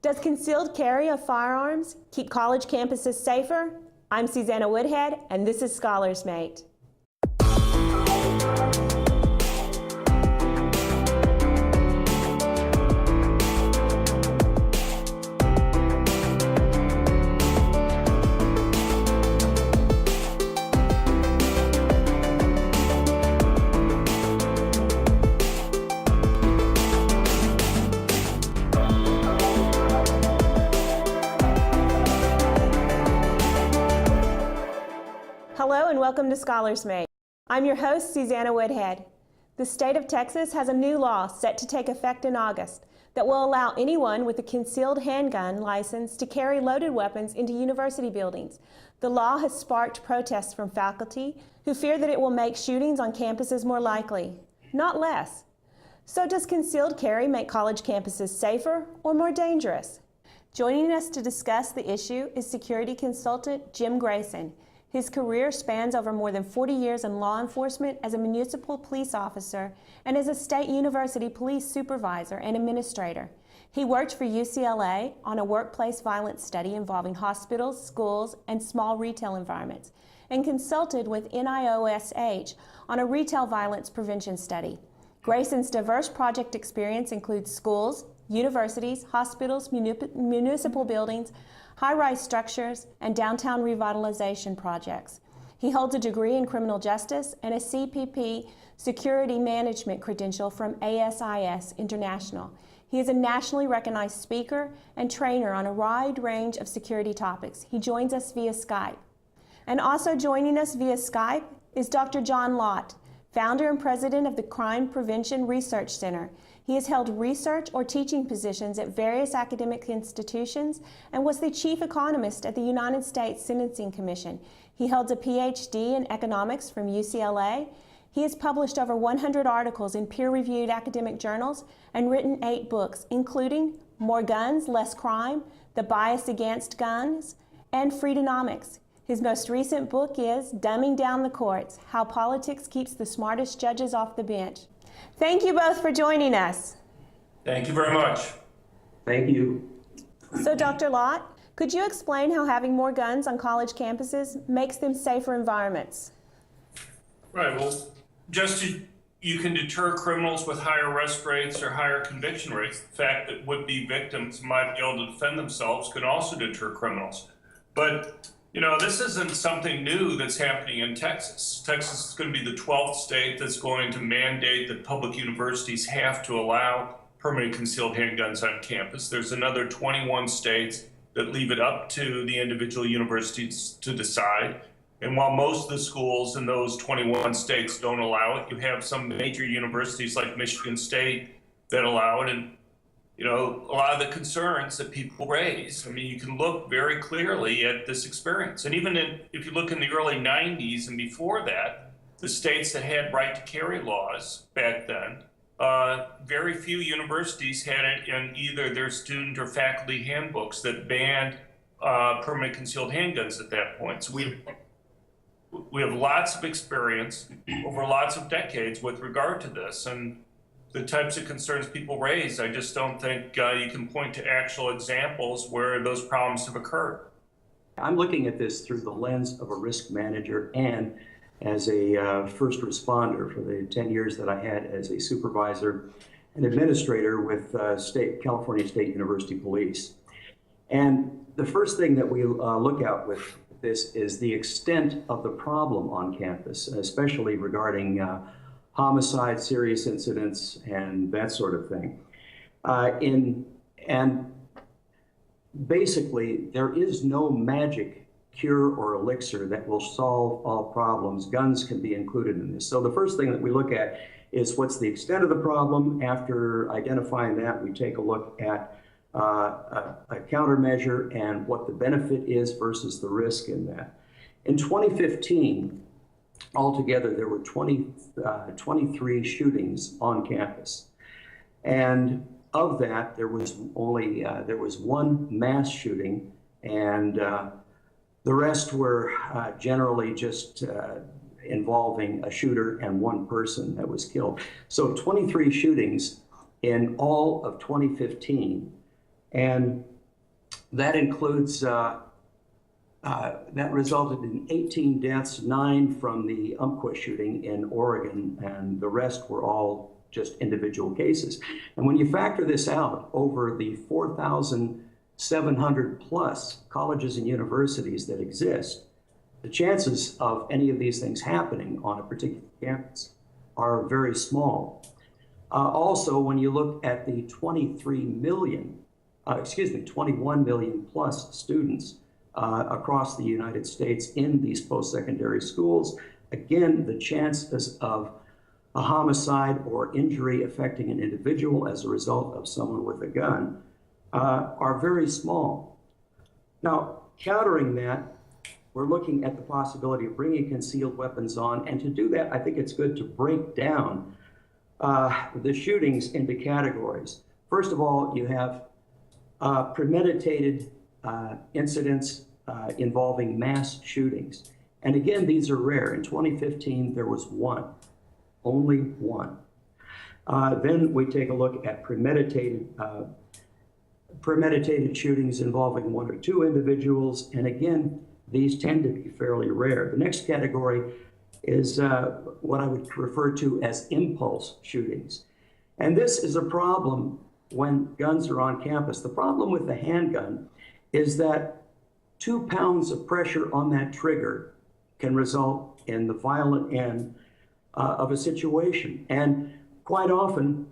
Does concealed carry of firearms keep college campuses safer? I'm Susanna Woodhead, and this is Scholars Mate. Hello and welcome to Scholars Mate. I'm your host, Susanna Woodhead. The state of Texas has a new law set to take effect in August that will allow anyone with a concealed handgun license to carry loaded weapons into university buildings. The law has sparked protests from faculty who fear that it will make shootings on campuses more likely, not less. So does concealed carry make college campuses safer or more dangerous? Joining us to discuss the issue is security consultant James Grayson. His career spans over more than 40 years in law enforcement as a municipal police officer and as a state university police supervisor and administrator. He worked for UCLA on a workplace violence study involving hospitals, schools, and small retail environments, and consulted with NIOSH on a retail violence prevention study. Grayson's diverse project experience includes schools, universities, hospitals, municipal buildings, high-rise structures, and downtown revitalization projects. He holds a degree in criminal justice and a CPP security management credential from ASIS International. He is a nationally recognized speaker and trainer on a wide range of security topics. He joins us via Skype. And also joining us via Skype is Dr. John Lott, founder and president of the Crime Prevention Research Center. He has held research or teaching positions at various academic institutions and was the chief economist at the United States Sentencing Commission. He holds a PhD in economics from UCLA. He has published over 100 articles in peer-reviewed academic journals and written 8 books, including More Guns, Less Crime, The Bias Against Guns, and Freedonomics. His most recent book is Dumbing Down the Courts: How Politics Keeps the Smartest Judges Off the Bench. Thank you both for joining us. Thank you very much. Thank you. So, Dr. Lott, could you explain how having more guns on college campuses makes them safer environments? Right, well, you can deter criminals with higher arrest rates or higher conviction rates. The fact that would-be victims might be able to defend themselves could also deter criminals. But you know, this isn't something new that's happening in Texas. Texas is going to be the 12th state that's going to mandate that public universities have to allow permanent concealed handguns on campus. There's another 21 states that leave it up to the individual universities to decide. And while most of the schools in those 21 states don't allow it, you have some major universities like Michigan State that allow it. And you know, a lot of the concerns that people raise, I mean, you can look very clearly at this experience. And even if you look in the early 90s and before that, the states that had right to carry laws back then, very few universities had it in either their student or faculty handbooks that banned permanent concealed handguns at that point. So we have lots of experience over lots of decades with regard to this. And the types of concerns people raise, I just don't think you can point to actual examples where those problems have occurred. I'm looking at this through the lens of a risk manager and as a first responder for the 10 years that I had as a supervisor and administrator with California State University Police. And the first thing that we look at with this is the extent of the problem on campus, especially regarding homicide, serious incidents, and that sort of thing. And basically, there is no magic cure or elixir that will solve all problems. Guns can be included in this. So the first thing that we look at is what's the extent of the problem. After identifying that, we take a look at a countermeasure and what the benefit is versus the risk in that. In 2015, altogether, there were 23 shootings on campus. And of that, there was only one mass shooting, and the rest were generally just involving a shooter and one person that was killed. So 23 shootings in all of 2015. And That includes, that resulted in 18 deaths, 9 from the Umpqua shooting in Oregon, and the rest were all just individual cases. And when you factor this out over the 4,700 plus colleges and universities that exist, the chances of any of these things happening on a particular campus are very small. Also, when you look at the 21 million plus students across the United States in these post-secondary schools, again, the chances of a homicide or injury affecting an individual as a result of someone with a gun are very small. Now, countering that, we're looking at the possibility of bringing concealed weapons on, and to do that, I think it's good to break down the shootings into categories. First of all, you have premeditated incidents involving mass shootings. And again, these are rare. In 2015, there was one, only one. Then we take a look at premeditated shootings involving 1 or 2 individuals. And again, these tend to be fairly rare. The next category is what I would refer to as impulse shootings. And this is a problem when guns are on campus. The problem with the handgun is that 2 pounds of pressure on that trigger can result in the violent end of a situation. And quite often,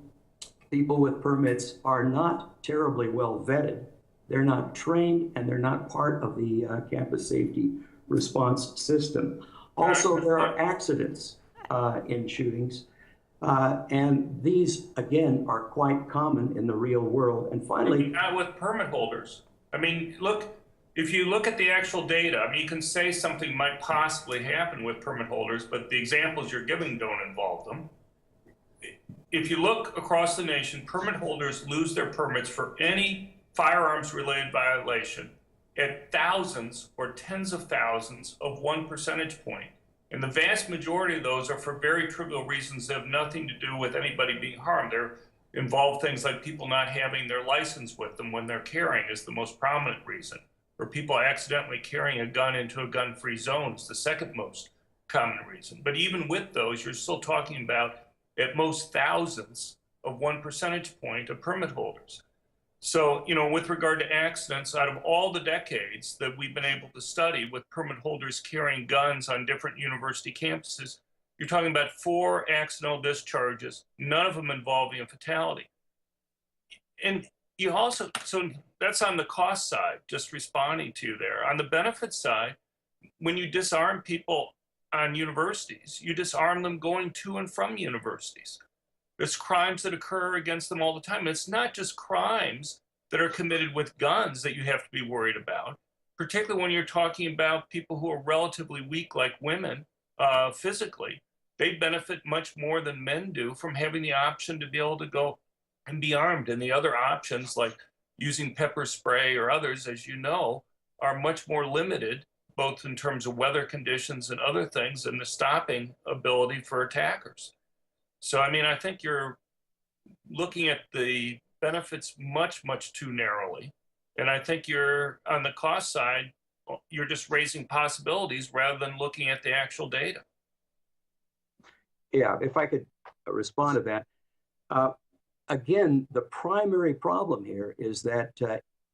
people with permits are not terribly well vetted. They're not trained, and they're not part of the campus safety response system. Also, there are accidents in shootings, and these, again, are quite common in the real world. And finally— not with permit holders. I mean, look, if you look at the actual data, I mean, you can say something might possibly happen with permit holders, but the examples you're giving don't involve them. If you look across the nation, permit holders lose their permits for any firearms-related violation at thousands or tens of thousands of 1 percentage point. And the vast majority of those are for very trivial reasons that have nothing to do with anybody being harmed. They're involve things like people not having their license with them when they're carrying is the most prominent reason, or people accidentally carrying a gun into a gun-free zone is the second most common reason. But even with those, you're still talking about at most thousands of 1 percentage point of permit holders. So, you know, with regard to accidents, out of all the decades that we've been able to study with permit holders carrying guns on different university campuses, you're talking about 4 accidental discharges, none of them involving a fatality. And you also, so that's on the cost side, just responding to you there. On the benefit side, when you disarm people on universities, you disarm them going to and from universities. There's crimes that occur against them all the time. And it's not just crimes that are committed with guns that you have to be worried about, particularly when you're talking about people who are relatively weak, like women, physically. They benefit much more than men do from having the option to be able to go and be armed. And the other options, like using pepper spray or others, as you know, are much more limited, both in terms of weather conditions and other things, and the stopping ability for attackers. So, I mean, I think you're looking at the benefits much, much too narrowly. And I think you're, on the cost side, you're just raising possibilities rather than looking at the actual data. Yeah, if I could respond to that. Again, the primary problem here is that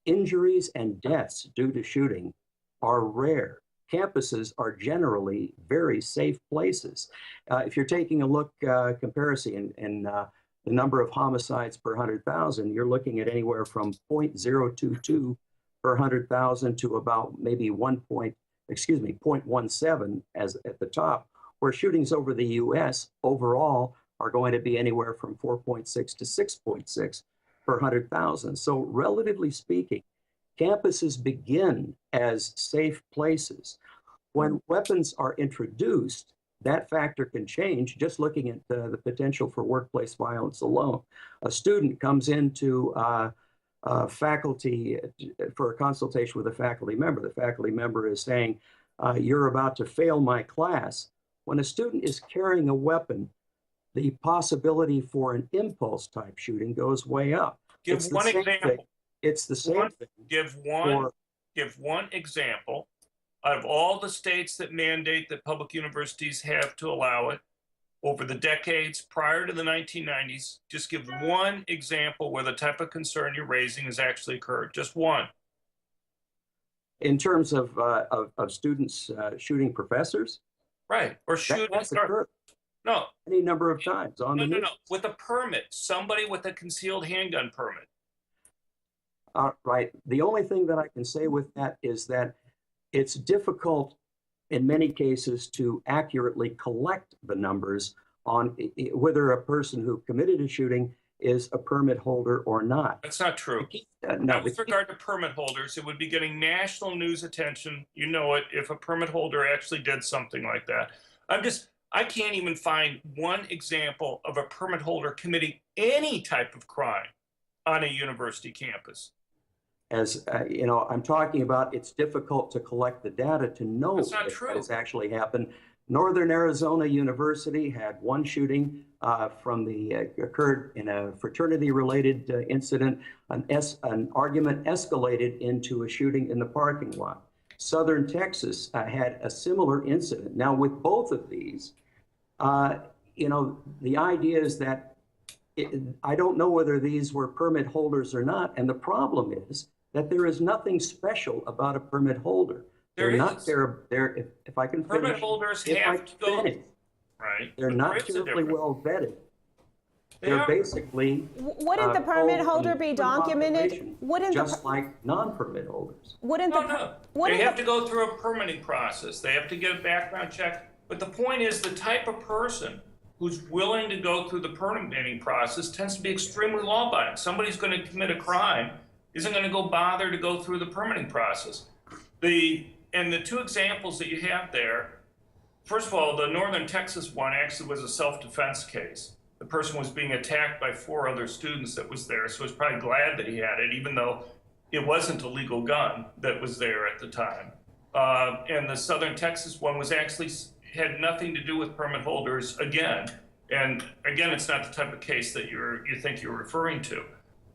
injuries and deaths due to shooting are rare. Campuses are generally very safe places. If you're taking a look, comparison in the number of homicides per 100,000, you're looking at anywhere from 0.022 per 100,000 to about maybe 0.17 as at the top, where shootings over the US overall are going to be anywhere from 4.6 to 6.6 per 100,000. So relatively speaking, campuses begin as safe places. When weapons are introduced, that factor can change just looking at the potential for workplace violence alone. A student comes into faculty for a consultation with a faculty member. The faculty member is saying, you're about to fail my class. When a student is carrying a weapon, the possibility for an impulse type shooting goes way up. Give one example. It's the same thing Give Or one example out of all the states that mandate that public universities have to allow it over the decades prior to the 1990s. Just give one example where the type of concern you're raising has actually occurred. Just one. in terms of students shooting professors, Right. Or that shooting. has occurred No. any number of times on the news. No. With a permit, somebody with a concealed handgun permit. Right. The only thing that I can say with that is that it's difficult in many cases to accurately collect the numbers on whether a person who committed a shooting is a permit holder or not. That's not true. No, With regard to permit holders, it would be getting national news attention, you know it, if a permit holder actually did something like that. I can't even find one example of a permit holder committing any type of crime on a university campus. As you know, I'm talking about it's difficult to collect the data to know if that has actually happened. Northern Arizona University had one shooting occurred in a fraternity-related incident. An argument escalated into a shooting in the parking lot. Southern Texas had a similar incident. Now, with both of these, you know, the idea is that I don't know whether these were permit holders or not, and the problem is that there is nothing special about a permit holder. They're not if I can finish. Permit holders have to go. Right. They're not terribly well vetted. They're basically. Wouldn't the permit holder be documented? Just like non-permit holders. They have to go through a permitting process. They have to get a background check. But the point is, the type of person who's willing to go through the permitting process tends to be extremely law-abiding. Somebody's going to commit a crime isn't going to go bother to go through the permitting process. And the two examples that you have there, first of all, the Northern Texas one actually was a self-defense case. The person was being attacked by 4 other students that was there, so he was probably glad that he had it, even though it wasn't a legal gun that was there at the time. And the Southern Texas one was actually had nothing to do with permit holders again. And again, it's not the type of case that you think you're referring to.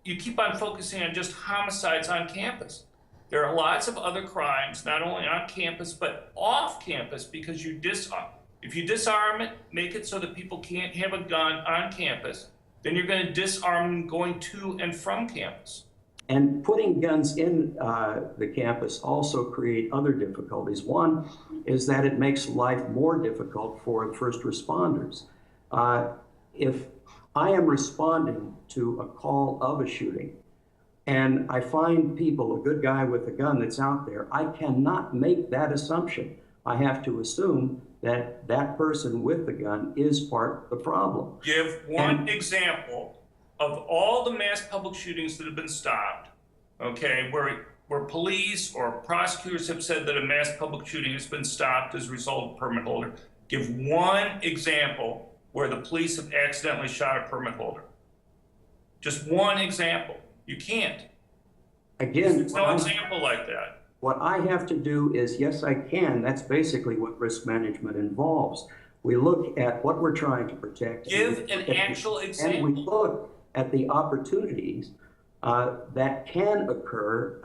You keep on focusing on just homicides on campus. There are lots of other crimes, not only on campus, but off campus, because if you disarm it, make it so that people can't have a gun on campus, then you're going to disarm them going to and from campus. And putting guns in the campus also create other difficulties. One is that it makes life more difficult for first responders. If I am responding to a call of a shooting, and I find people, a good guy with a gun that's out there, I cannot make that assumption. I have to assume that that person with the gun is part of the problem. Give one example of all the mass public shootings that have been stopped, okay, where police or prosecutors have said that a mass public shooting has been stopped as a result of permit holder. Give one example where the police have accidentally shot a permit holder. Just one example. You can't. Again, there's no example like that. What I have to do is, yes, I can. That's basically what risk management involves. We look at what we're trying to protect. Give an actual example. And we look at the opportunities that can occur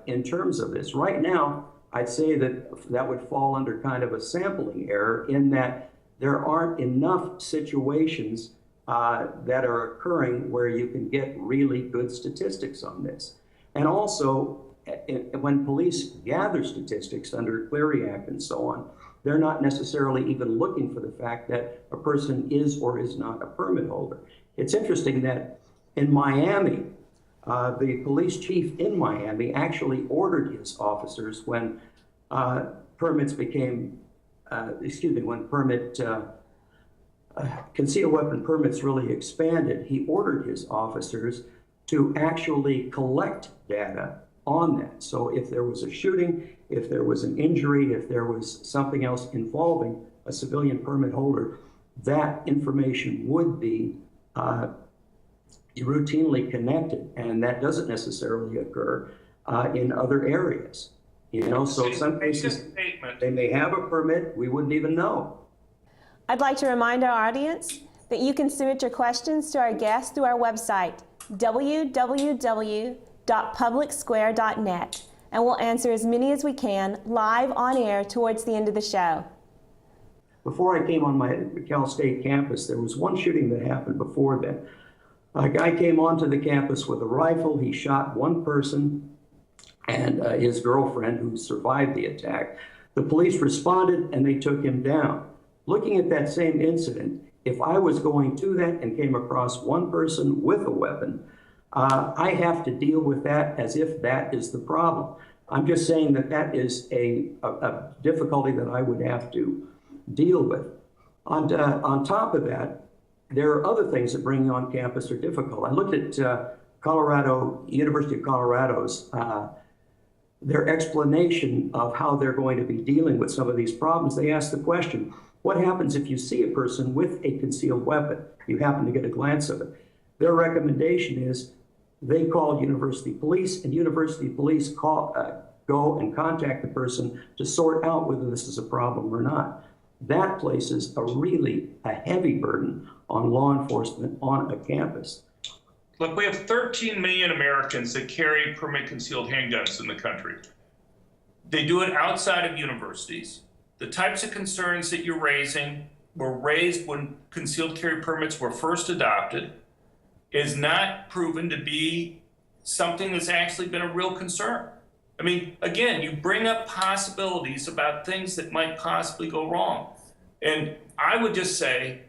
in terms of this. Right now, I'd say that would fall under kind of a sampling error in that there aren't enough situations that are occurring where you can get really good statistics on this. And also, when police gather statistics under Clery Act and so on, they're not necessarily even looking for the fact that a person is or is not a permit holder. It's interesting that in Miami, the police chief in Miami actually ordered his officers when permits became, when concealed weapon permits really expanded, he ordered his officers to actually collect data on that. So if there was a shooting, if there was an injury, if there was something else involving a civilian permit holder, that information would be routinely connected, and that doesn't necessarily occur in other areas. You know, so in some cases they may have a permit, we wouldn't even know. I'd like to remind our audience that you can submit your questions to our guests through our website, www.scholars.org. www.publicsquare.net, and we'll answer as many as we can live on air towards the end of the show. Before I came on my Cal State campus, there was one shooting that happened before then. A guy came onto the campus with a rifle. He shot one person and his girlfriend, who survived the attack. The police responded and they took him down. Looking at that same incident, if I was going to that and came across one person with a weapon, I have to deal with that as if that is the problem. I'm just saying that that is a difficulty that I would have to deal with. On top of that, there are other things that bringing on campus are difficult. I looked at University of Colorado's their explanation of how they're going to be dealing with some of these problems. They asked the question, what happens if you see a person with a concealed weapon? You happen to get a glance of it. Their recommendation is they call university police, and university police go and contact the person to sort out whether this is a problem or not. That places a heavy burden on law enforcement on a campus. Look, we have 13 million Americans that carry permit concealed handguns in the country. They do it outside of universities. The types of concerns that you're raising were raised when concealed carry permits were first adopted. Is not proven to be something that's actually been a real concern. I mean, again, you bring up possibilities about things that might possibly go wrong. And I would just say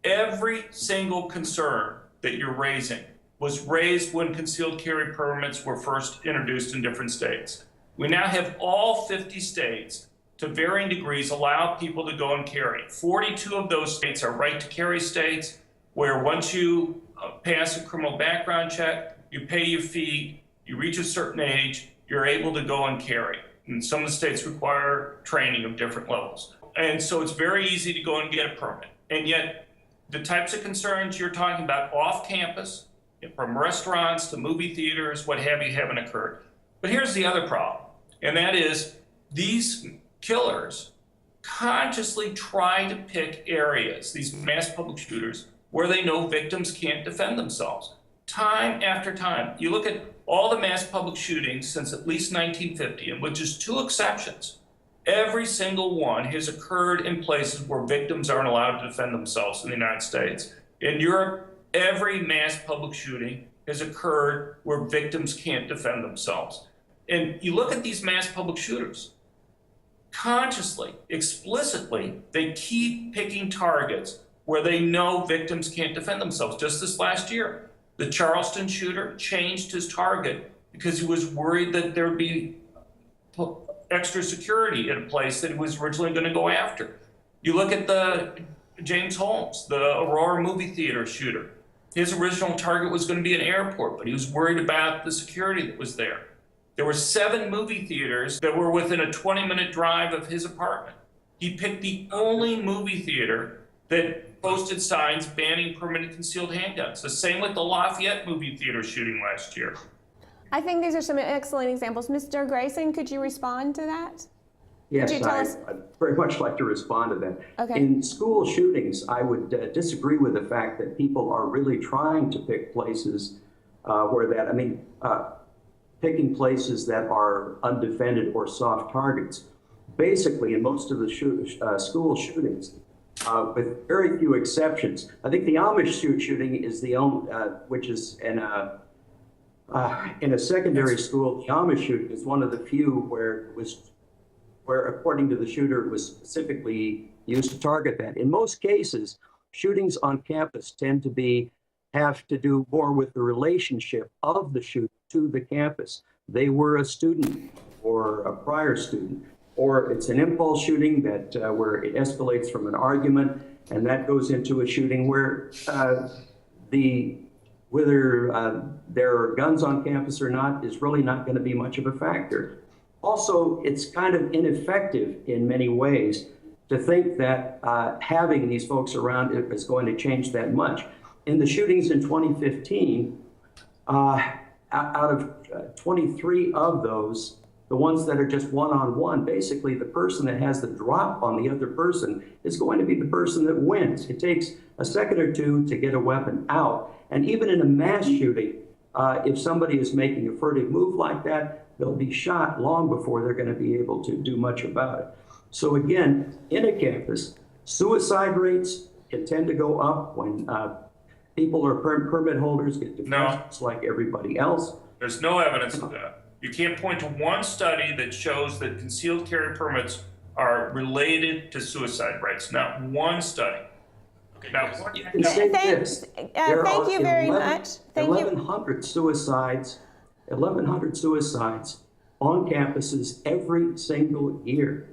every single concern that you're raising was raised when concealed carry permits were first introduced in different states. We now have all 50 states to varying degrees allow people to go and carry. 42 of those states are right to carry states, where once you pass a criminal background check, you pay your fee, you reach a certain age, you're able to go and carry. And some of the states require training of different levels. And so it's very easy to go and get a permit. And yet the types of concerns you're talking about off campus, from restaurants to movie theaters, what have you, haven't occurred. But here's the other problem, and that is these killers consciously try to pick areas, these mass public shooters, where they know victims can't defend themselves. Time after time. You look at all the mass public shootings since at least 1950, and with just 2 exceptions, every single one has occurred in places where victims aren't allowed to defend themselves in the United States. In Europe, every mass public shooting has occurred where victims can't defend themselves. And you look at these mass public shooters, consciously, explicitly, they keep picking targets where they know victims can't defend themselves. Just this last year, the Charleston shooter changed his target because he was worried that there would be extra security at a place that he was originally going to go after. You look at the James Holmes, the Aurora movie theater shooter. His original target was going to be an airport, but he was worried about the security that was there. There were 7 movie theaters that were within a 20-minute drive of his apartment. He picked the only movie theater that posted signs banning permanent concealed handguns. The same with the Lafayette movie theater shooting last year. I think these are some excellent examples. Mr. Grayson, could you respond to that? Yes, Could you tell us? I'd very much like to respond to that. Okay. In school shootings, I would disagree with the fact that people are really trying to pick places picking places that are undefended or soft targets. Basically, in most of the school shootings, with very few exceptions, I think the Amish shooting is the only, which is in a secondary school. The Amish shooting is one of the few where according to the shooter, it was specifically used to target that. In most cases, shootings on campus tend to have to do more with the relationship of the shooter to the campus. They were a student or a prior student, or it's an impulse shooting that where it escalates from an argument, and that goes into a shooting where whether there are guns on campus or not is really not going to be much of a factor. Also, it's kind of ineffective in many ways to think that having these folks around is going to change that much. In the shootings in 2015, out of 23 of those, the ones that are just one-on-one, basically the person that has the drop on the other person is going to be the person that wins. It takes a second or two to get a weapon out. And even in a mass shooting, If somebody is making a furtive move like that, they'll be shot long before they're going to be able to do much about it. So again, in a campus, suicide rates can tend to go up when people or permit holders get depressed like everybody else. There's no evidence of that. You can't point to one study that shows that concealed carry permits are related to suicide rates. Not one study. Now, you can say this. Thank you very much. Thank 1,100 suicides, 1,100 suicides on campuses every single year.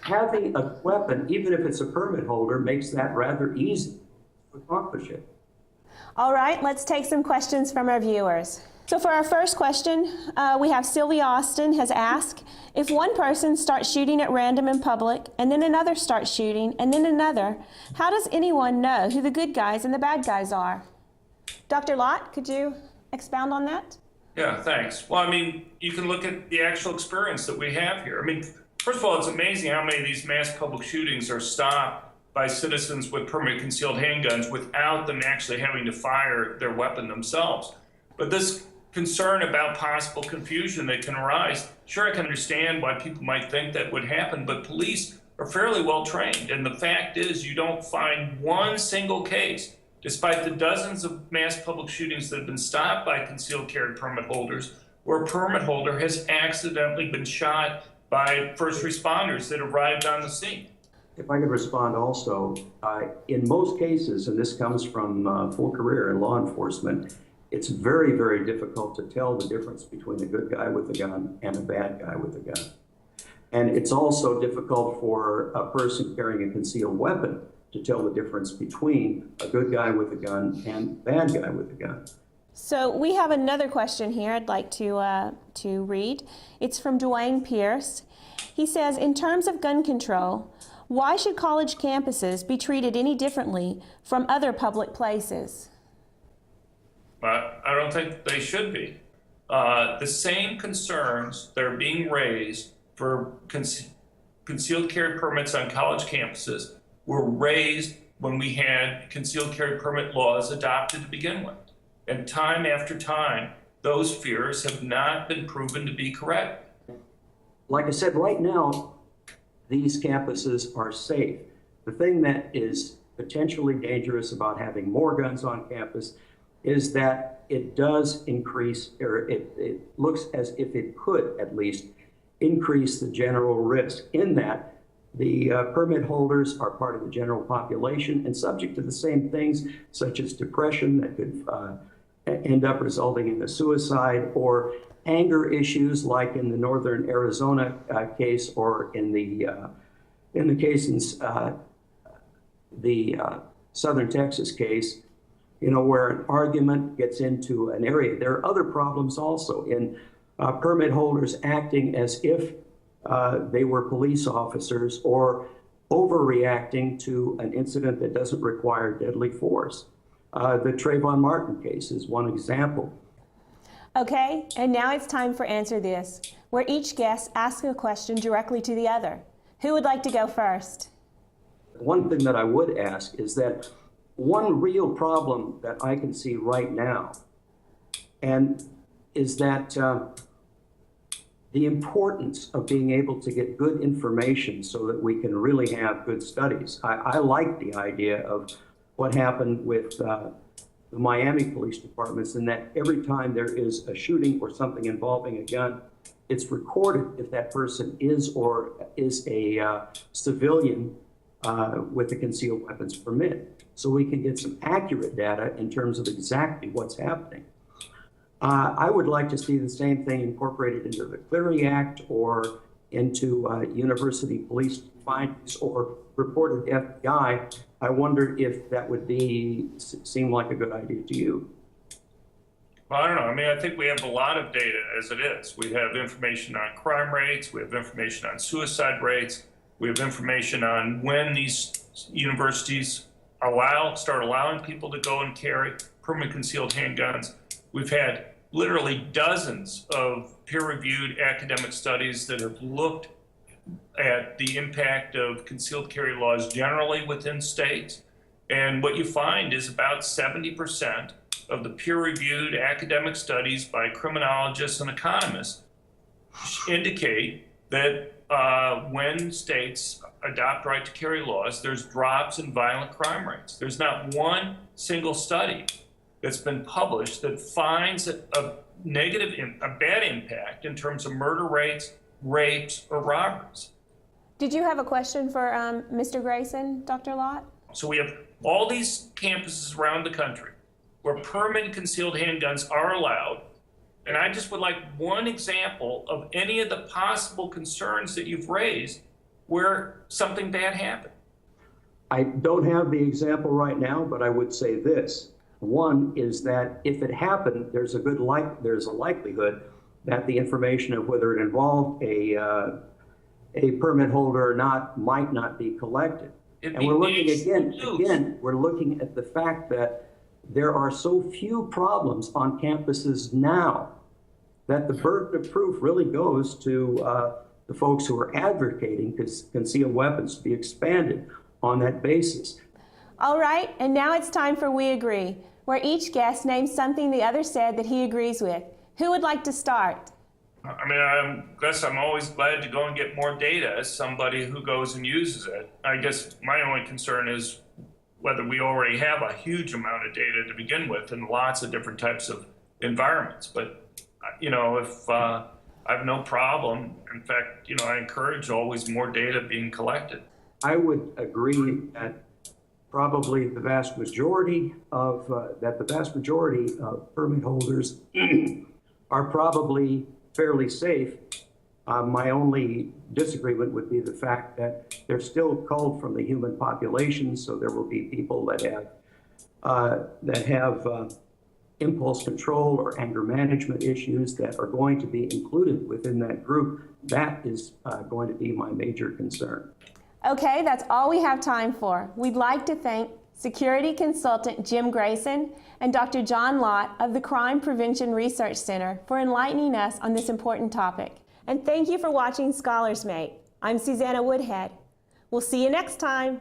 Having a weapon, even if it's a permit holder, makes that rather easy to accomplish it. All right, let's take some questions from our viewers. So for our first question, we have Sylvia Austin has asked, if one person starts shooting at random in public, and then another starts shooting, and then another, how does anyone know who the good guys and the bad guys are? Dr. Lott, could you expound on that? Yeah, thanks. Well, I mean, you can look at the actual experience that we have here. I mean, first of all, it's amazing how many of these mass public shootings are stopped by citizens with permanent concealed handguns without them actually having to fire their weapon themselves. But this concern about possible confusion that can arise, sure, I can understand why people might think that would happen, but police are fairly well trained. And the fact is, you don't find one single case, despite the dozens of mass public shootings that have been stopped by concealed carry permit holders, where a permit holder has accidentally been shot by first responders that arrived on the scene. If I could respond also, in most cases, and this comes from full career in law enforcement, it's very, very difficult to tell the difference between a good guy with a gun and a bad guy with a gun. And it's also difficult for a person carrying a concealed weapon to tell the difference between a good guy with a gun and a bad guy with a gun. So we have another question here I'd like to read. It's from Dwayne Pierce. He says, in terms of gun control, why should college campuses be treated any differently from other public places? But I don't think they should be. The same concerns that are being raised for concealed carry permits on college campuses were raised when we had concealed carry permit laws adopted to begin with. And time after time, those fears have not been proven to be correct. Like I said, right now, these campuses are safe. The thing that is potentially dangerous about having more guns on campus is that it does increase, or it looks as if it could at least increase the general risk, in that the permit holders are part of the general population and subject to the same things, such as depression that could end up resulting in a suicide, or anger issues like in the Northern Arizona case, or in the case in the Southern Texas case, you know, where an argument gets into an area. There are other problems also in permit holders acting as if they were police officers, or overreacting to an incident that doesn't require deadly force. The Trayvon Martin case is one example. Okay, and now it's time for Answer This, where each guest asks a question directly to the other. Who would like to go first? One thing that I would ask is that one real problem that I can see right now, and is that the importance of being able to get good information so that we can really have good studies. I like the idea of what happened with the Miami Police Departments, in that every time there is a shooting or something involving a gun, it's recorded if that person is or is a civilian with a concealed weapons permit, so we can get some accurate data in terms of exactly what's happening. I would like to see the same thing incorporated into the Clery Act, or into university police findings, or reported to FBI. I wonder if that would seem like a good idea to you. Well, I don't know. I mean, I think we have a lot of data as it is. We have information on crime rates. We have information on suicide rates. We have information on when these universities start allowing people to go and carry permanent concealed handguns. We've had literally dozens of peer-reviewed academic studies that have looked at the impact of concealed carry laws generally within states. And what you find is about 70% of the peer-reviewed academic studies by criminologists and economists indicate that when states adopt right to carry laws, there's drops in violent crime rates. There's not one single study that's been published that finds a bad impact in terms of murder rates, rapes, or robberies. Did you have a question for Mr. Grayson, Dr. Lott? So we have all these campuses around the country where permanent concealed handguns are allowed. And I just would like one example of any of the possible concerns that you've raised where something bad happened. I don't have the example right now, but I would say this. One is that if it happened, there's a likelihood that the information of whether it involved a permit holder or not might not be collected. And we're looking we're looking at the fact that there are so few problems on campuses now that the burden of proof really goes to the folks who are advocating concealed weapons to be expanded on that basis. All right, and now it's time for We Agree, where each guest names something the other said that he agrees with. Who would like to start? I mean, I guess I'm always glad to go and get more data as somebody who goes and uses it. I guess my only concern is whether we already have a huge amount of data to begin with in lots of different types of environments. But, you know, if I have no problem, in fact, you know, I encourage always more data being collected. I would agree that probably the vast majority of permit holders are probably fairly safe. My only disagreement would be the fact that they're still culled from the human population, so there will be people that have impulse control or anger management issues that are going to be included within that group. That is going to be my major concern. Okay, that's all we have time for. We'd like to thank security consultant Jim Grayson and Dr. John Lott of the Crime Prevention Research Center for enlightening us on this important topic. And thank you for watching Scholars Mate. I'm Susanna Woodhead. We'll see you next time.